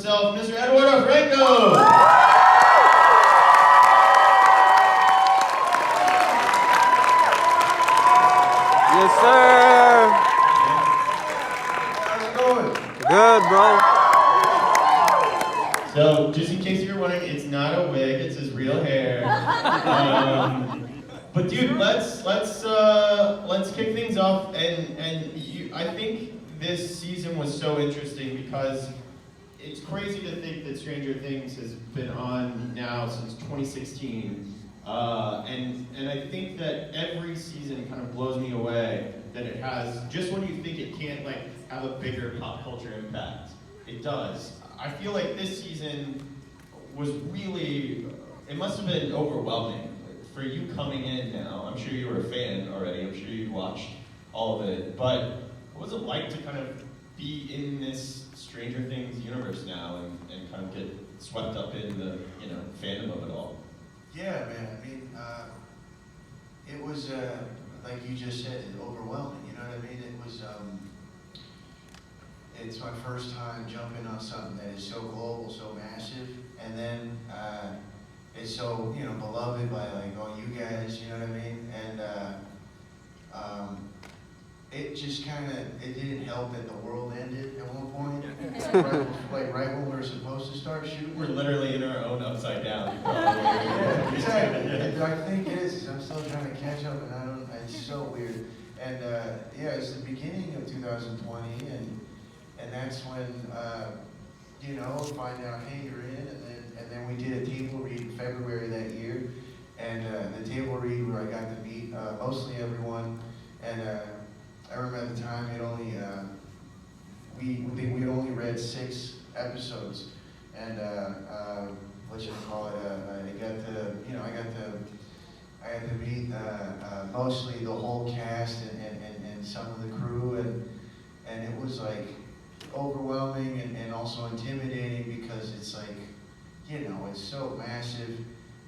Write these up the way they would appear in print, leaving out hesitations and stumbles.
himself, Mr. Eduardo Franco! Yes, sir! How's it going? Good, bro. So, just in case you were wondering, it's not a wig, it's his real hair. But dude, let's kick things off, I think this season was so interesting because it's crazy to think that Stranger Things has been on now since 2016, and I think that every season kind of blows me away that it has, just when you think it can't like have a bigger pop culture impact, it does. I feel like this season was really, it must have been overwhelming. For you coming in now, I'm sure you were a fan already, I'm sure you'd watched all of it, but what was it like to kind of be in this Stranger Things universe now and kind of get swept up in the, you know, fandom of it all? Yeah, man. I mean, it was like you just said, overwhelming. You know what I mean? It was. It's my first time jumping on something that is so global, so massive, and then it's so, you know, beloved by like all you guys. You know what I mean? And it just kind of, it didn't help that the world ended at one point. right when we were supposed to start shooting. We're literally in our own upside down. Yeah, exactly. I think it is. I'm still trying to catch up, and it's so weird. And yeah, it's the beginning of 2020, and that's when you know, find out, hey, you're in, and then we did a table read in February that year, and the table read where I got to meet mostly everyone, and I remember at the time it only we only read 6 episodes, and what should I call it? I got to meet mostly the whole cast and some of the crew, and it was like overwhelming and also intimidating because it's like, you know, it's so massive,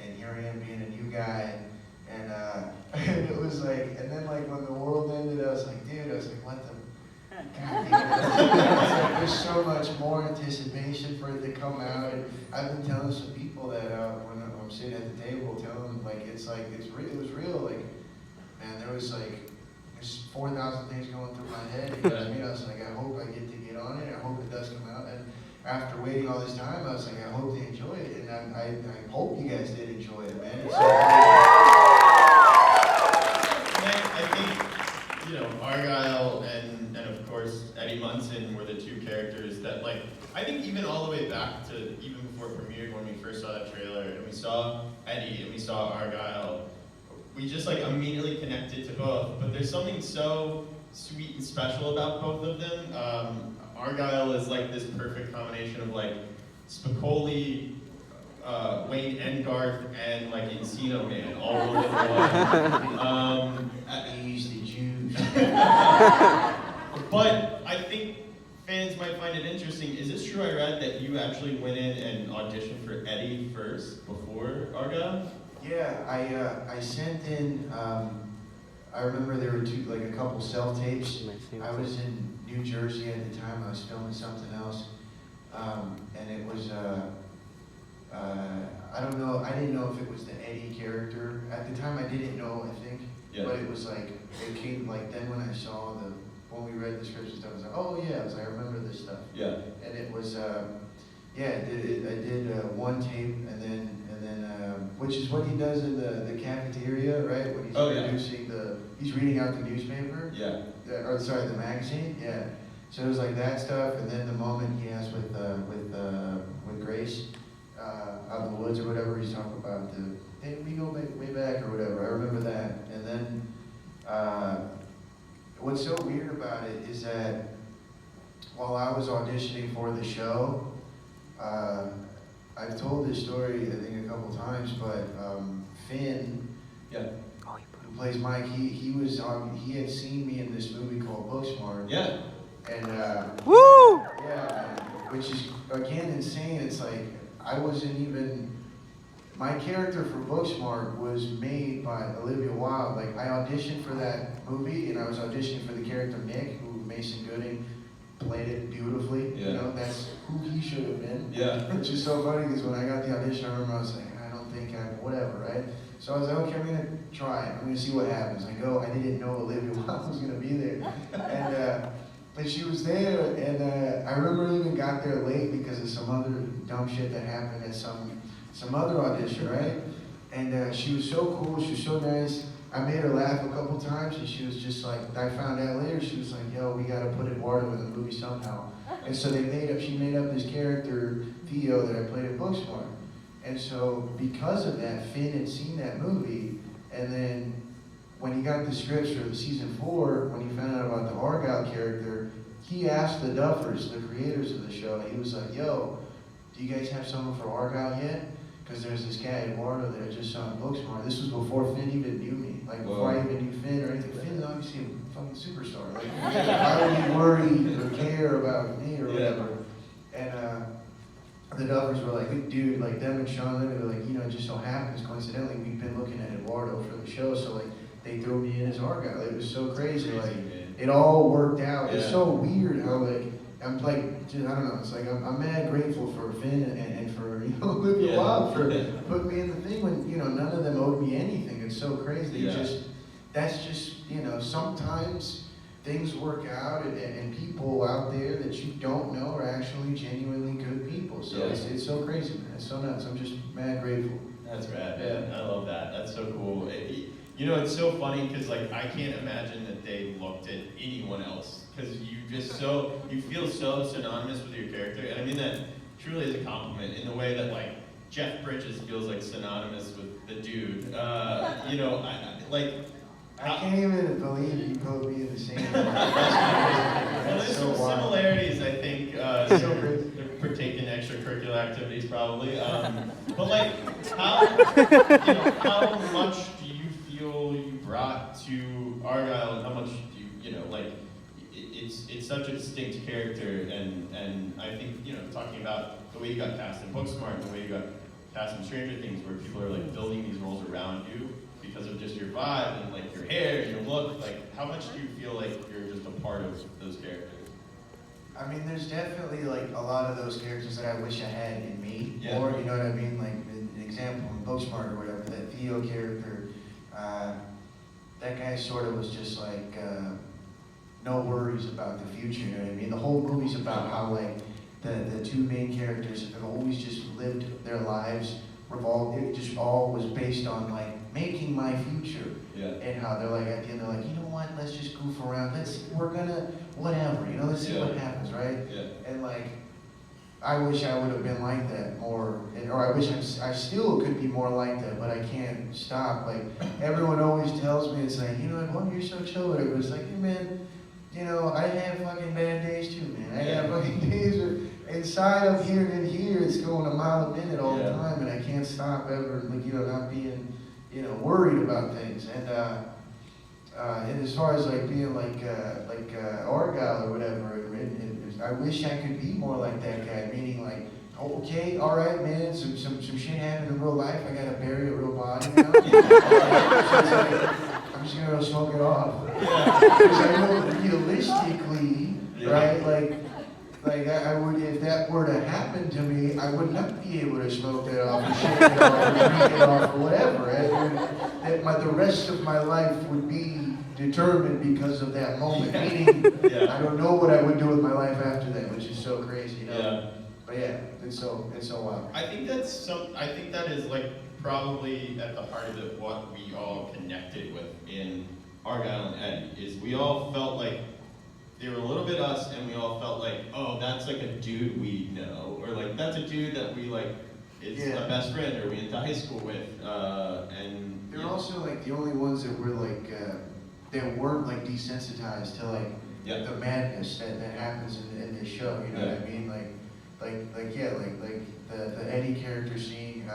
and here I am being a new guy, and and it was like, and then like when the world ended, I was like, dude, what the, God damn, there's so much more anticipation for it to come out, and I've been telling some people that when I'm sitting at the table, telling them like, it was real, like, man, there's 4,000 things going through my head, you know what I mean? I was like, I hope I get to get on it, I hope it does come out, and after waiting all this time, I was like, I hope they enjoy it, and I hope you guys did enjoy it, man. It's I think, you know, Argyle and of course Eddie Munson were the 2 characters that, like, I think even all the way back to even before it premiered, when we first saw that trailer and we saw Eddie and we saw Argyle, we just like immediately connected to both. But there's something so sweet and special about both of them. Argyle is like this perfect combination of like Spicoli, Wayne Engarth, and like Encino Man all rolled into one. He's the Jews. But I think fans might find it interesting. Is this true? I read that you actually went in and auditioned for Eddie first before Argyle? Yeah, I sent in. I remember there were a couple self-tapes. I was in New Jersey at the time. I was filming something else, and it was. I don't know. I didn't know if it was the Eddie character at the time. I didn't know. I think, yeah. But it was like it came like then when I saw when we read the scripts and stuff. I was like, oh yeah. I was like, I remember this stuff. Yeah. And it was. Yeah, I did one tape, and then which is what he does in the cafeteria, right? When he's introducing he's reading out the newspaper. Yeah. Or sorry, the magazine. Yeah. So it was like that stuff, and then the moment he has with Grace out in the woods or whatever, he's talking about hey, we go way back or whatever. I remember that, and then what's so weird about it is that while I was auditioning for the show. I've told this story, I think, a couple times, but Finn, who plays Mike, he had seen me in this movie called Booksmart. Yeah. And woo! Yeah, which is again insane. It's like I wasn't even. My character for Booksmart was made by Olivia Wilde. Like I auditioned for that movie, and I was auditioning for the character Nick, who Mason Gooding played it beautifully. Yeah. You know, that's who he should have been. Yeah. Which is so funny because when I got the audition, I remember I was like, I don't think whatever, right? So I was like, okay, I'm gonna try it. I'm gonna see what happens. I go, I didn't know Olivia Wilde was gonna be there, and she was there, and I remember I even got there late because of some other dumb shit that happened at some other audition, right? And she was so cool, she was so nice. I made her laugh a couple times, and she was just like, I found out later, she was like, yo, we gotta put Eduardo in the movie somehow. And so she made up this character, Theo, that I played at Booksmart. And so because of that, Finn had seen that movie, and then when he got the scripts for the season 4, when he found out about the Argyle character, he asked the Duffers, the creators of the show, he was like, yo, do you guys have someone for Argyle yet? Because there's this guy, Eduardo, that I just saw in Booksmart. This was before Finn even knew me. Like, before I even knew Finn or anything. Finn's obviously a fucking superstar. Like, why would he worry or care about me or whatever? And the Duffers were like, dude, like, them and Sean, they were like, you know, it just so happens, coincidentally, we've been looking at Eduardo for the show, so, like, they threw me in as Argyle. It was so crazy. Like, it all worked out. It's so weird how, like, I'm like, just, I don't know, it's like, I'm mad grateful for Finn and for, you know, Olivia Wilde for putting me in the thing when, you know, none of them owed me anything. It's so crazy. That's just, you know, sometimes things work out and people out there that you don't know are actually genuinely good people. So it's so crazy, man. It's so nuts. I'm just mad grateful. That's rad, man. I love that. That's so cool. You know, it's so funny because, like, I can't imagine that they looked at anyone else because you feel so synonymous with your character. And I mean that truly as a compliment in the way that, like, Jeff Bridges feels like synonymous with the dude. You know, I can't even believe you both be in the same room. Well, there's some similarities, I think. So great. They're partaking in extracurricular activities, probably. But like, how much do you feel you brought to Argyle, and how much do you know, like, it's such a distinct character, and I think, you know, talking about the way you got cast in Booksmart, and the way you got cast in Stranger Things, where people are like building these roles around you because of just your vibe and like your hair, your look, like how much do you feel like you're just a part of those characters? I mean, there's definitely like a lot of those characters that I wish I had in me, Yeah. or you know what I mean, like an example in Booksmart or whatever, that Theo character, that guy sort of was just like, no worries about the future, you know what I mean? The whole movie's about how like the two main characters have always just lived their lives it just all was based on like making my future. Yeah. And how they're like at the end they're like, you know what, let's just goof around, we're gonna whatever, you know, let's see what happens, right? Yeah. And like I wish I would have been like that more, or I wish I still could be more like that, but I can't stop. Like everyone always tells me, it's like, you know, well, you're so chill, whatever. It's like, hey man, you know, I have fucking bad days too, man. I have fucking days where inside up here and in here, it's going a mile a minute all the time, and I can't stop ever, like, you know, not being, you know, worried about things. And as far as like being like Argyle or whatever, I wish I could be more like that guy. Meaning like, oh, okay, all right, man, some shit happened in real life. I gotta bury a real body now. So it's like, I'm just gonna go smoke it off. Because I know realistically, right, like I would, if that were to happen to me, I would not be able to smoke that off or shake it off or drink it off or whatever. The rest of my life would be determined because of that moment. Meaning, I don't know what I would do with my life after that, which is so crazy, you know. Yeah. But yeah, it's so wild. I think that is like probably at the heart of it what we all connected with in Argyle and Eddie, is we all felt like they were a little bit us, and we all felt like, oh, that's like a dude we know, or like that's a dude that we like is a best friend, or we went to high school with, and they're also like the only ones that were like that weren't like desensitized to like the madness that happens in this show. You know what I mean? Like the Eddie character seeing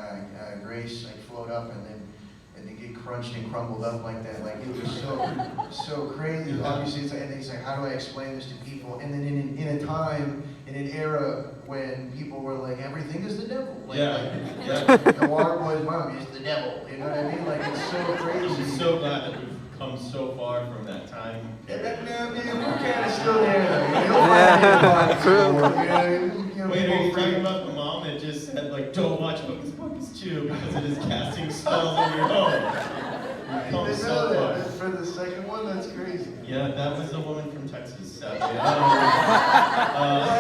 Grace like float up and then get crunched and crumbled up like that. Like it was so crazy. Obviously, it's like, and he's like, how do I explain this to people? And then in a time, in an era when people were like, everything is the devil. Like, the water boy's mom is the devil. You know what I mean? Like it's so crazy. I'm so glad that we've come so far from that time. Yeah, we're kind of still there. Yeah, true. Wait, are you talking about the mom that just said, like, don't watch Hocus Pocus 2 because it is casting spells in your home? You've come so far. For the second one, that's crazy. Yeah, that was a woman from Texas, sadly.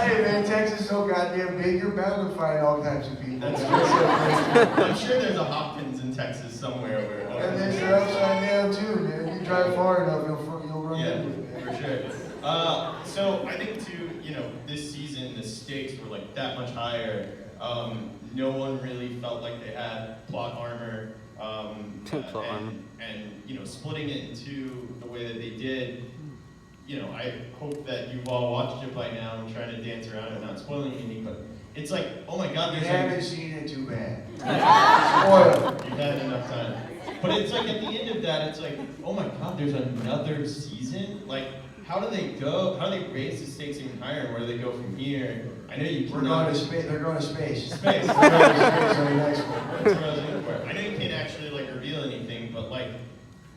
Hey man, Texas is so goddamn big, you're bound to find all types of people. That's true. I'm sure there's a Hopkins in Texas somewhere where. And there's your upside down too, man. You drive far enough, you'll run Yeah, into it, man. for sure. So I think too, this season the stakes were like that much higher. No one really felt like they had plot armor. And splitting it into the way that they did. I hope that you've all watched it by now. I'm trying to dance around and not spoiling anything, but it's like, oh my God, You there's haven't seen it too bad. Spoiled. You've had enough time. But it's like at the end of that, it's like, oh my God, there's another season? Like, how do they go? How do they raise the stakes even higher? And where do they go from here? I know you We're going to space. They're going to space. Space. They're going to space on the next one. That's what I was looking for. I know you can't actually like reveal anything, but like,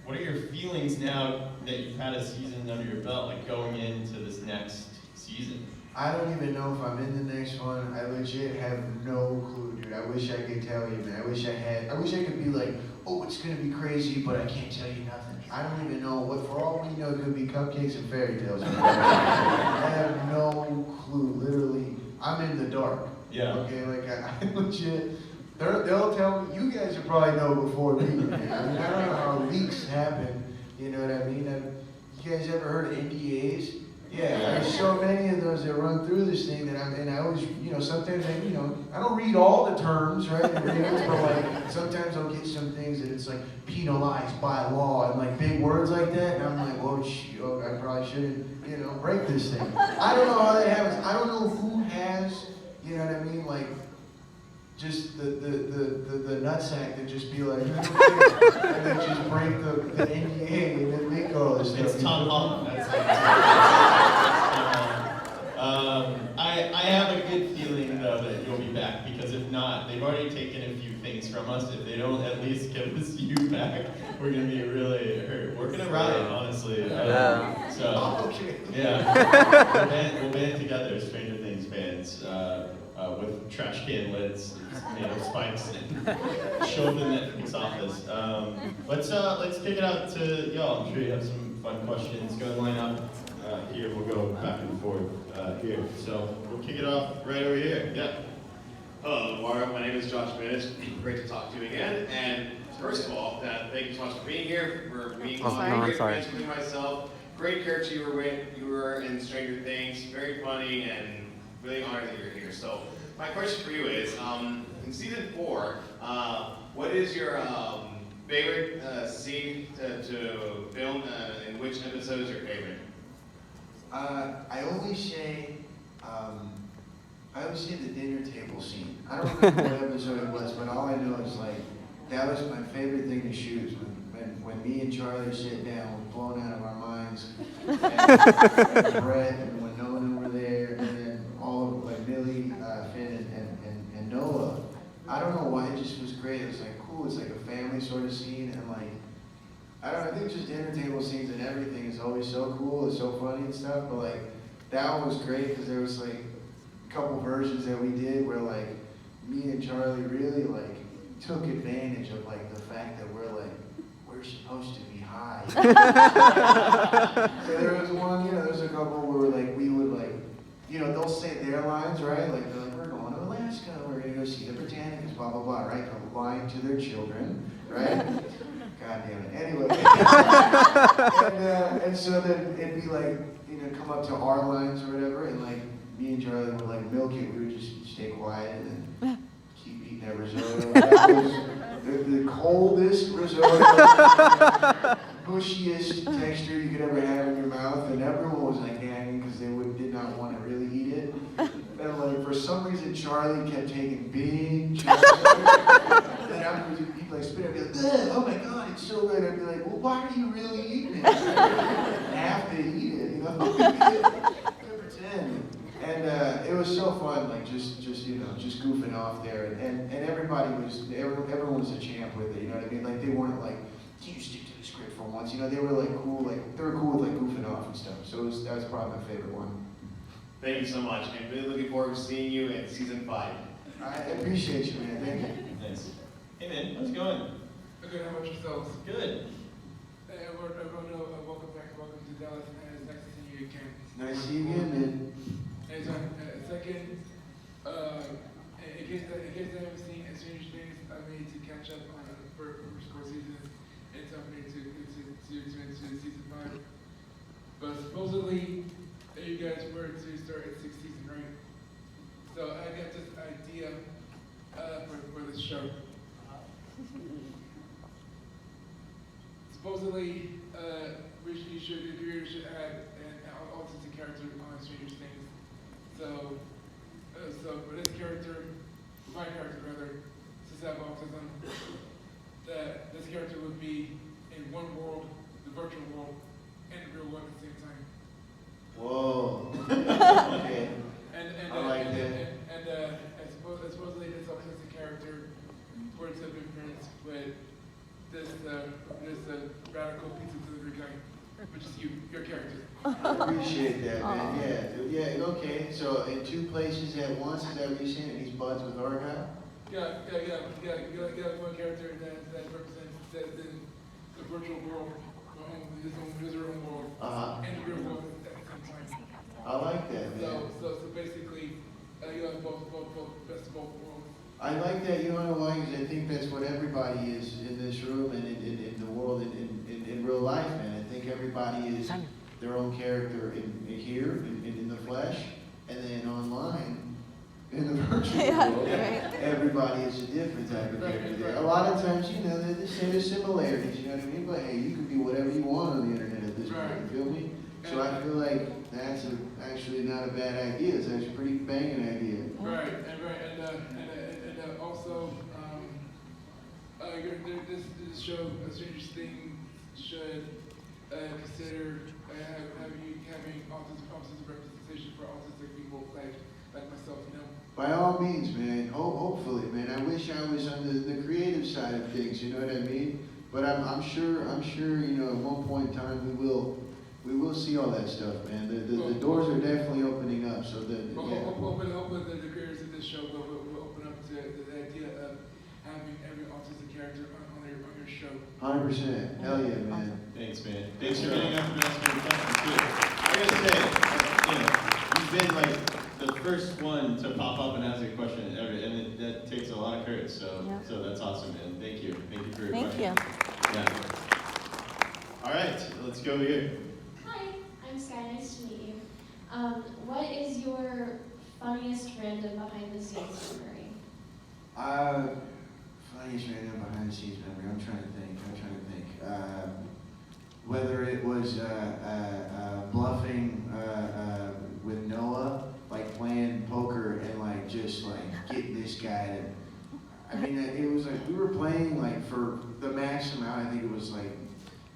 what are your feelings now that you've had a season under your belt, like going into this next season? I don't even know if I'm in the next one. I legit have no clue, dude. I wish I could tell you, man. I wish I could be like, oh, it's gonna be crazy, but I can't tell you nothing. I don't even know what. For all we know, it could be cupcakes and fairy tales. I have no clue. Literally, I'm in the dark. Yeah. Okay, like I legit. They'll tell me. You guys will probably know before me. Man. I mean, I don't know how leaks happen. You know what I mean? You guys ever heard of NDAs? Yeah, there's so many of those that run through this thing that I always, sometimes I don't read all the terms, right? But like, sometimes I'll get some things that it's like penalized by law and like big words like that, and I'm like, I probably shouldn't, break this thing. I don't know how that happens. I don't know who has, you know what I mean, like, just the nutsack that just be like, and then just break the NDA and then make all this stuff. It's Tom Holland. That's it. I have a good feeling though that you'll be back, because if not, they've already taken a few things from us. If they don't at least give us you back, we're gonna be really hurt. We're gonna riot, honestly. We'll band together, Stranger Things fans, with trash can lids made of spikes, and show up in the Netflix office. Let's kick it out to y'all. I'm sure you have some fun questions. Go line up here. We'll go back and forth here. So we'll kick it off right over here. Yeah. Hello, Eduardo. My name is Josh Bennett. Great to talk to you again. And first of all, thank you so much for being here, for being on. Great fans with myself. Great character you were in Stranger Things. Very funny, and really honored that you're here. So my question for you is, in season 4, what is your favorite scene to film? And which episode is your favorite? I always say the dinner table scene. I don't remember what episode it was, but all I know is like that was my favorite thing to shoot. Is when me and Charlie sit down, we're blown out of our minds, and Brett and Winona were there, and then all of like Millie, Finn, and Noah. I don't know why, it just was great. It was like cool. It's like a family sort of scene, and like I think just dinner table scenes and everything is always so cool. It's so funny and stuff. But like that one was great because there was like a couple versions that we did where like me and Charlie really like took advantage of like the fact that we're supposed to be high. So there was one, there's a couple where like we would like, they'll say their lines, right? Like they're like, we're going to Alaska, we're gonna go see the Britannicas, blah blah blah, right? They're lying to their children, right? God damn it. Anyway, and so then it'd be like, come up to our lines or whatever, and like me and Charlie would like milk it. We would just stay quiet and then keep eating that risotto. That was the coldest risotto, bushiest texture you could ever have in your mouth, and everyone was like gagging because they did not want to really eat it. And like for some reason, Charlie kept taking big chunks. And afterwards, he'd like spit it and be like, oh my God, it's so good. I'd be like, well, why are you really eating it? I have to eat it, pretend. And it was so fun, like just goofing off there, and everyone was a champ with it. You know what I mean? Like they weren't like, can you stick to the script? script for once. You know, they were like cool, they were cool with like goofing off and stuff. So that was probably my favorite one. Thank you so much, and really looking forward to seeing you in season 5. I appreciate you, man. Thank you. Thanks. Hey man, how's it going? Good, how about yourselves? Good. Hey, everyone, welcome back, welcome to Dallas, and it's nice to see you again. Nice to see you again, man. Anytime. Second, in case I haven't seen Stranger Things, I made to catch up on the first 4 seasons, and so I'm made to season 5. But supposedly, you guys were to start at 6th season, right? So I got this idea for this show. Supposedly, the creator should add an autistic character on Stranger Things. So for this character, my character rather, since I have autism, that this character would be in one world, the virtual world, and the real world at the same time. Whoa. Okay. And I like that. And supposedly this autistic character were to have been friends with this radical pizza delivery guy, which is your character. I appreciate that, man. Yeah, okay. So in 2 places at once, is that what you're saying? And he's buds with our guy? Yeah, one character that represents the virtual world, his own world, and the real world at the same time. I like that, man. So basically, you have both best of both worlds. I like that, you know why? Because I think that's what everybody is in this room and in the world, in real life, man. I think everybody is their own character here, in the flesh, and then online, in the virtual world. Everybody is a different type of character there. A lot of times, you know, they're the same similarities, you know what I mean? But hey, you can be whatever you want on the internet at this point, you feel me? So I feel like that's actually not a bad idea. It's actually a pretty banging idea. Right, and also, this show, Stranger Things, should consider having autism representation for autistic people like myself, you know. By all means, man. Hopefully, man. I wish I was on the creative side of things. You know what I mean? But I'm sure. You know, at one point in time, we will see all that stuff, man. The doors are definitely opening up. So Hopefully the creators of this show will open up to the idea of having every autistic character on your show. 100%. Hell yeah, man. Thanks, man. Thanks for getting up and asking the question, too. I gotta say, you know, you've been like the first one to pop up and ask a question ever, and that takes a lot of courage, so that's awesome, man. Thank you. Thank you for your question. Thank you. Yeah. All right, let's go here. Hi, I'm Sky. Nice to meet you. What is your funniest random behind-the-scenes memory? Funniest random behind the scenes memory. I'm trying to think. Whether it was bluffing with Noah, like playing poker and like just like getting this guy to. I mean, it was like we were playing like for the max amount. I think it was like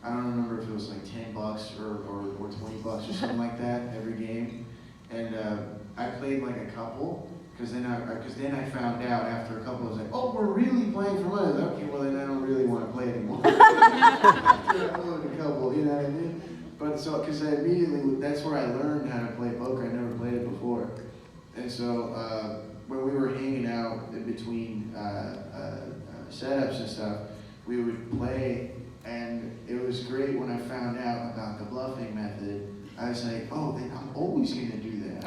I don't remember if it was like $10 or $20 or something like that every game. And I played like a couple. Because then I found out after a couple, I was like, oh, we're really playing for money. Okay, well then I don't really want to play anymore. After I blew a couple, you know what I mean? But so, because I immediately, that's where I learned how to play poker. I never played it before. And so when we were hanging out in between setups and stuff, we would play, and it was great when I found out about the bluffing method. I was like, oh, then I'm always going to do that.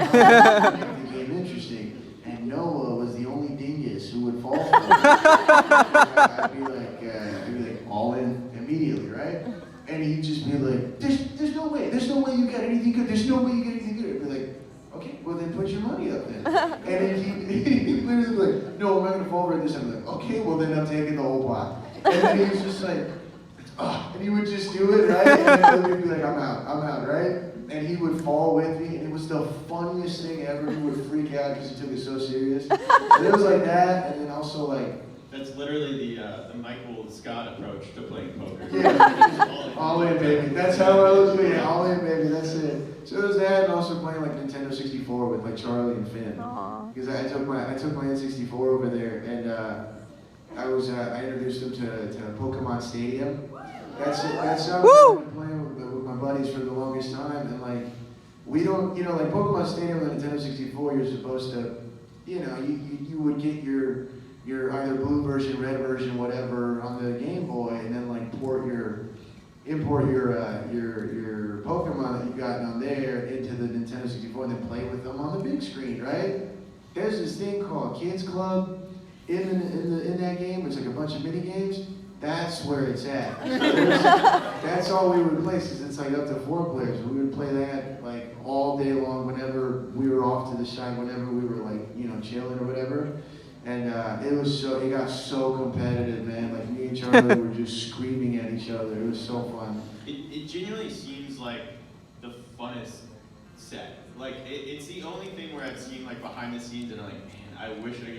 Make the game interesting. And Noah was the only dingus who would fall for it. I'd be like, all in immediately, right? And he'd just be like, there's no way you got anything good. There's no way you got anything good. I'd be like, okay, well then put your money up then. And then he'd literally be like, no, I'm not gonna fall for this. I'm like, okay, well then I'm taking the whole pot. And then he was just like, and he would just do it, right? And then he'd be like, I'm out, right? And he would fall with me, and it was the funniest thing ever. He would freak out because he took it so serious. And it was like that, and then also like... That's literally the Michael Scott approach to playing poker. Yeah, all in, baby. That's how I was doing it. All in, baby. That's it. So it was that, and also playing like Nintendo 64 with like Charlie and Finn. Aww. Because I took my N64 over there, and I introduced them to Pokemon Stadium. That's it. That's something I've been playing with my buddies for the longest time, and like, we don't, you know, like Pokemon Stadium on Nintendo 64, you're supposed to, you know, you would get your either blue version, red version, whatever on the Game Boy, and then like import your Pokemon that you got on there into the Nintendo 64, and then play with them on the big screen, right? There's this thing called Kids Club in that game. It's like a bunch of mini games. That's where it's at. That's all we would play, since it's like up to 4 players. We would play that like all day long whenever we were off to the side, whenever we were like, you know, chilling or whatever. And it got so competitive, man. Like me and Charlie were just screaming at each other. It was so fun. It genuinely seems like the funnest set. Like it's the only thing where I've seen like behind the scenes and I'm like, man, I wish I could